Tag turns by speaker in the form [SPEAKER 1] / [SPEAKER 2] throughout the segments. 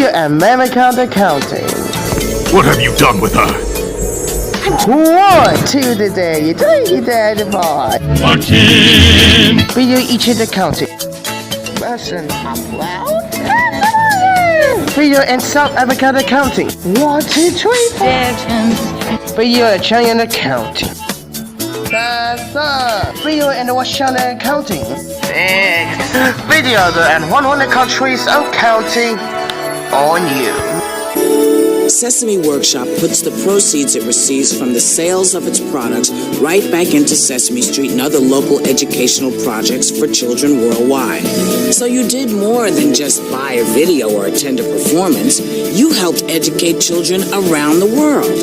[SPEAKER 1] your American accounting.
[SPEAKER 2] What have you done with her?
[SPEAKER 1] One, two today, three today, four.
[SPEAKER 2] Martin!
[SPEAKER 1] Video each accounting. Lesson upload. Video and South African accounting. 1, 2, 3, 4. Video and China accounting. Video and Washington accounting. 6. Video and 100 countries accounting on you.
[SPEAKER 3] Sesame Workshop puts the proceeds it receives from the sales of its products right back into Sesame Street and other local educational projects for children worldwide. So you did more than just buy a video or attend a performance. You helped educate children around the world.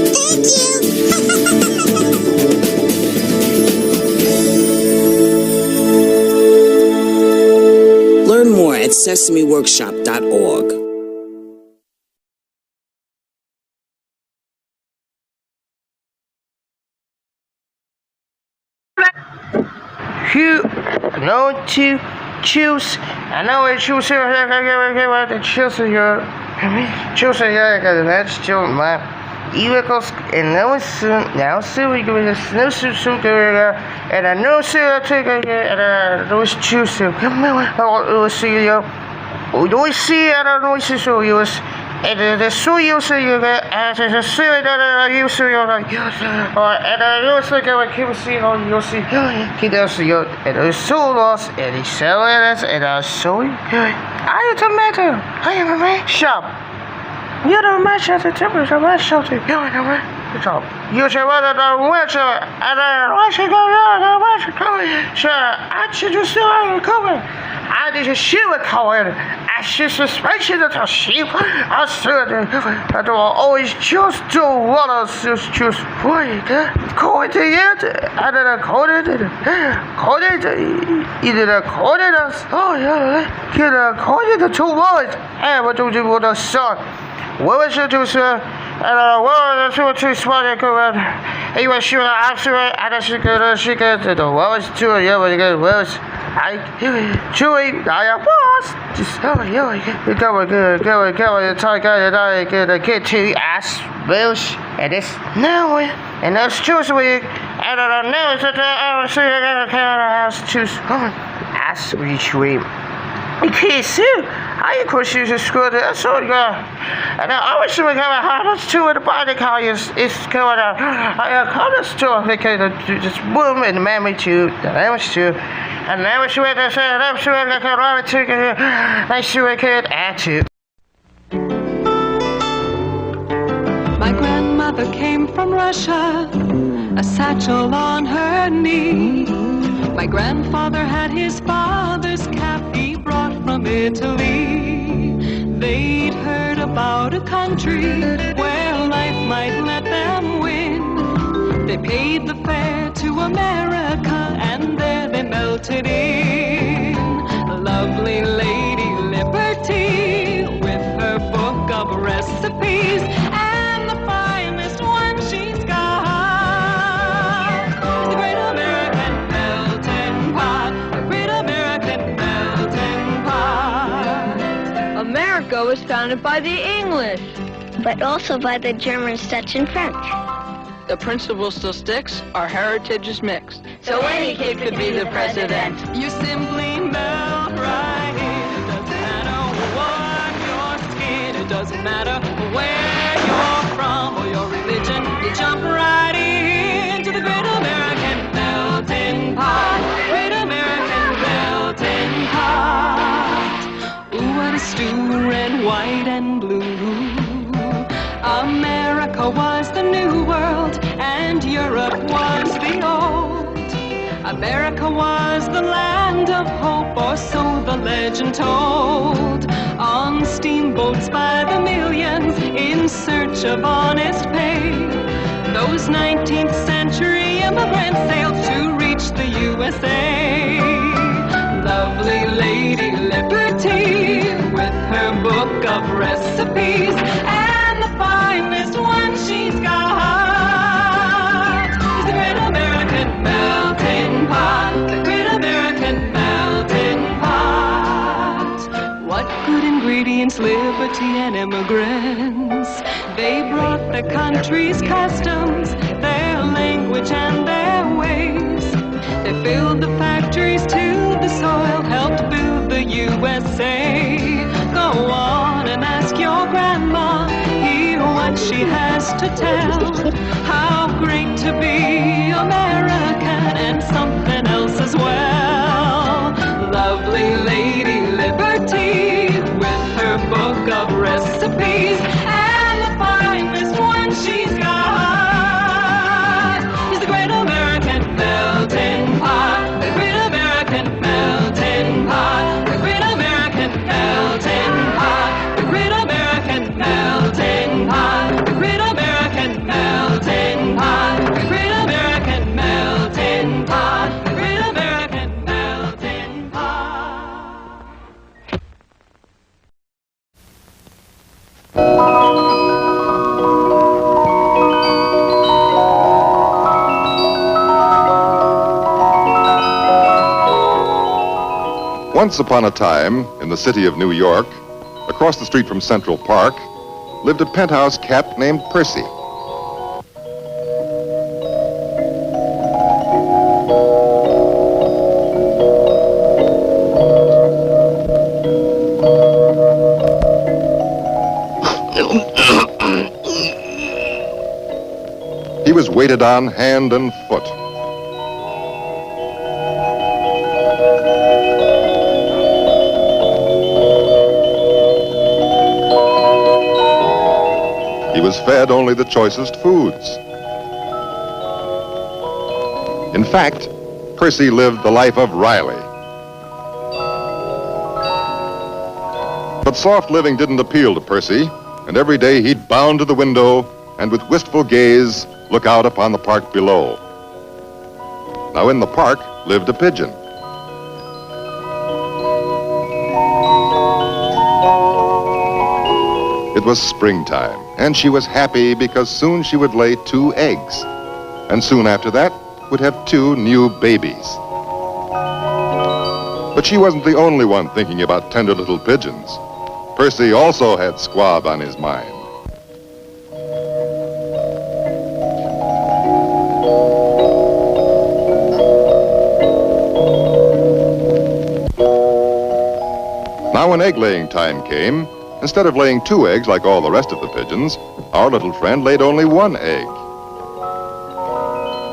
[SPEAKER 4] Thank you.
[SPEAKER 3] Learn more at sesameworkshop.org.
[SPEAKER 1] You know to choose. I know I choose here. Choose here. Choose here. That's still my vehicles. And now soon we go to the snowsuit. And I know so I take it. And I always choose to. I'll see you. We don't see. I don't know. So you was. And the so you say you get as a silly that you see you like and I also go and keep seeing on you see he does you and it's so lost and he's selling it and I so good. I don't matter. I am a man shop. You don't match at the temperature of my shelter. You know what? You should want to watch and I watch it go on. I watch it go. Sure, I should just still recover. I did a shoe color. I should suspension of a sheep. I said, I don't always choose to what else just choose. Wait, code it. I didn't code it. Code it. You didn't code it. Oh, yeah. Get a code it the 2 words. Hey, what do you do with the sun? What was it to say? And what was too smart to go out? He was shooting after it, and she got the what was to it, yeah, was. I Chewy, I was just you go, talk out I get a kid to ass bills and this now and that's choose we and I don't know that I was house choose ass which way. Okay, so I of course use a school that so and I always we have a hardest to the body car is going on. I call this to just boom and the memory to the language to and now she went and said, I'm sure I can run to I sure I could add to.
[SPEAKER 5] My grandmother came from Russia, a satchel on her knee. My grandfather had his father's cap he brought from Italy. They'd heard about a country where life might let them win. They paid the fare to America and there they melted in. A lovely lady Liberty with her book of recipes and the finest one she's got. The great American melting pot, the great American melting pot.
[SPEAKER 6] America was founded by the English,
[SPEAKER 4] but also by the Germans, Dutch, and French.
[SPEAKER 6] The principle still sticks, our heritage is mixed. So any kid could be the president.
[SPEAKER 5] You simply melt right in. It doesn't matter what your skin, it doesn't matter where you're from or your religion. You jump right into the great American melting pot. Great American melting pot. Ooh, what a stew, red, white, and blue. America was the new world and Europe was the old. America was the land of hope, or so the legend told. On steamboats by the millions in search of honest pay, those 19th century immigrants sailed to reach the USA. Lovely lady Liberty with her book of recipes and the finest one she's got is the great American melting pot, the great American melting pot. What good ingredients convenience, liberty, and immigrants. They brought their country's customs, their language, and their ways. They filled the factories to the soil, helped build the USA. Go on and ask your grandma, hear what she has to tell. How great to be American and something else as well. Lovely Lady Liberty with her book of recipes, and the finest one she's got is the Great American Melting Pot. The Great American Melting Pot. The Great American Melting Pot. The Great American Melting Pot. The Great American Melting Pot. The Great American Melting Pot. The Great American Melting Pot.
[SPEAKER 7] Once upon a time, in the city of New York, across the street from Central Park, lived a penthouse cat named Percy. He was waited on hand and foot. He was fed only the choicest foods. In fact, Percy lived the life of Riley. But soft living didn't appeal to Percy, and every day he'd bound to the window and with wistful gaze look out upon the park below. Now in the park lived a pigeon. It was springtime, and she was happy because soon she would lay 2 eggs, and soon after that would have 2 new babies. But she wasn't the only one thinking about tender little pigeons. Percy also had squab on his mind. Now when egg-laying time came, instead of laying 2 eggs like all the rest of the pigeons, our little friend laid only 1 egg.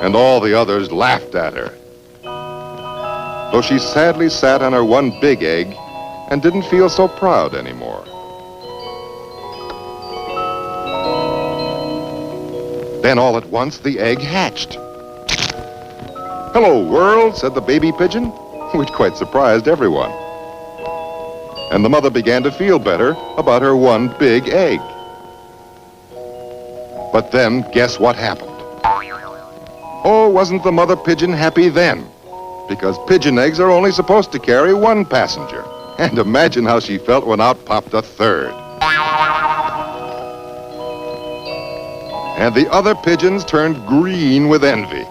[SPEAKER 7] And all the others laughed at her. Though she sadly sat on her 1 big egg and didn't feel so proud anymore. Then all at once the egg hatched. "Hello, world," said the baby pigeon, which quite surprised everyone. And the mother began to feel better about her 1 big egg. But then, guess what happened? Oh, wasn't the mother pigeon happy then? Because pigeon eggs are only supposed to carry 1 passenger. And imagine how she felt when out popped a 3rd. And the other pigeons turned green with envy.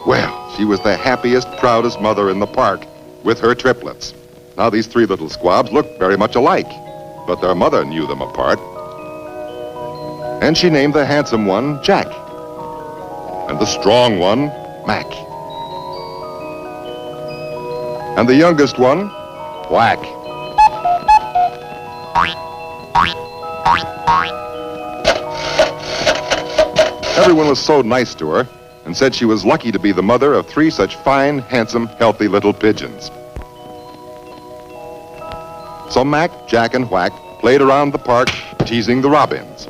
[SPEAKER 7] Well, she was the happiest, proudest mother in the park with her triplets. Now these 3 little squabs looked very much alike, but their mother knew them apart. And she named the handsome one Jack, and the strong one Mac, and the youngest one Whack. Everyone was so nice to her and said she was lucky to be the mother of 3 such fine, handsome, healthy little pigeons. So Mac, Jack, and Whack played around the park, teasing the robins,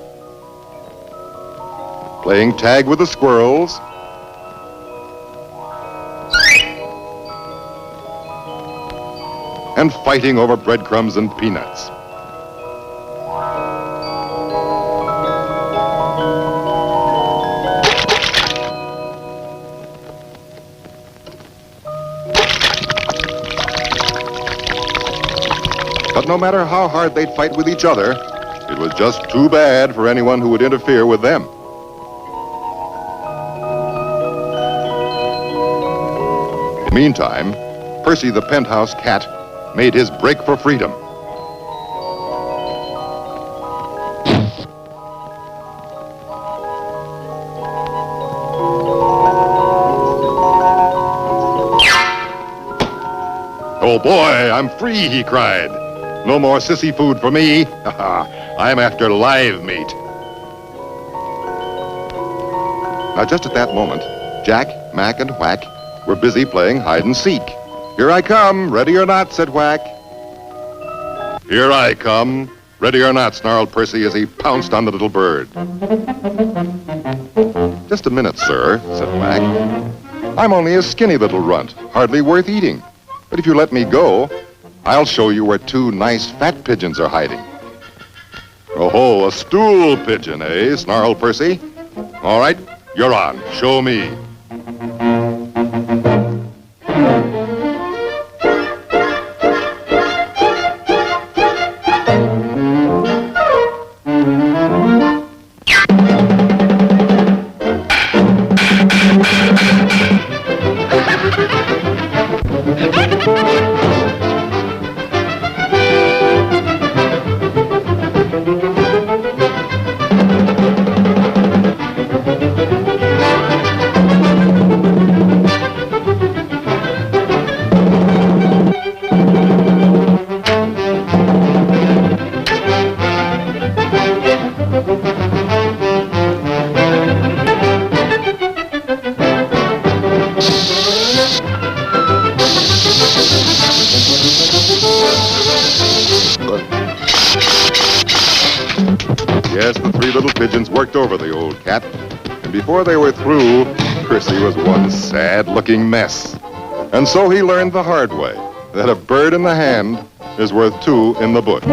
[SPEAKER 7] playing tag with the squirrels, and fighting over breadcrumbs and peanuts. But no matter how hard they'd fight with each other, it was just too bad for anyone who would interfere with them. Meantime, Percy the penthouse cat made his break for freedom. Oh, boy, I'm free, he cried. No more sissy food for me. I'm after live meat. Now, just at that moment, Jack, Mac, and Whack were busy playing hide and seek. Here I come, ready or not, said Whack. Here I come, ready or not, snarled Percy as he pounced on the little bird. Just a minute, sir, said Whack. I'm only a skinny little runt, hardly worth eating. But if you let me go, I'll show you where two nice fat pigeons are hiding. Oh, a stool pigeon, eh, snarled Percy. All right, you're on. Show me. Yes, the three little pigeons worked over the old cat, and before they were through, Percy was one sad-looking mess. And so he learned the hard way that a bird in the hand is worth two in the bush.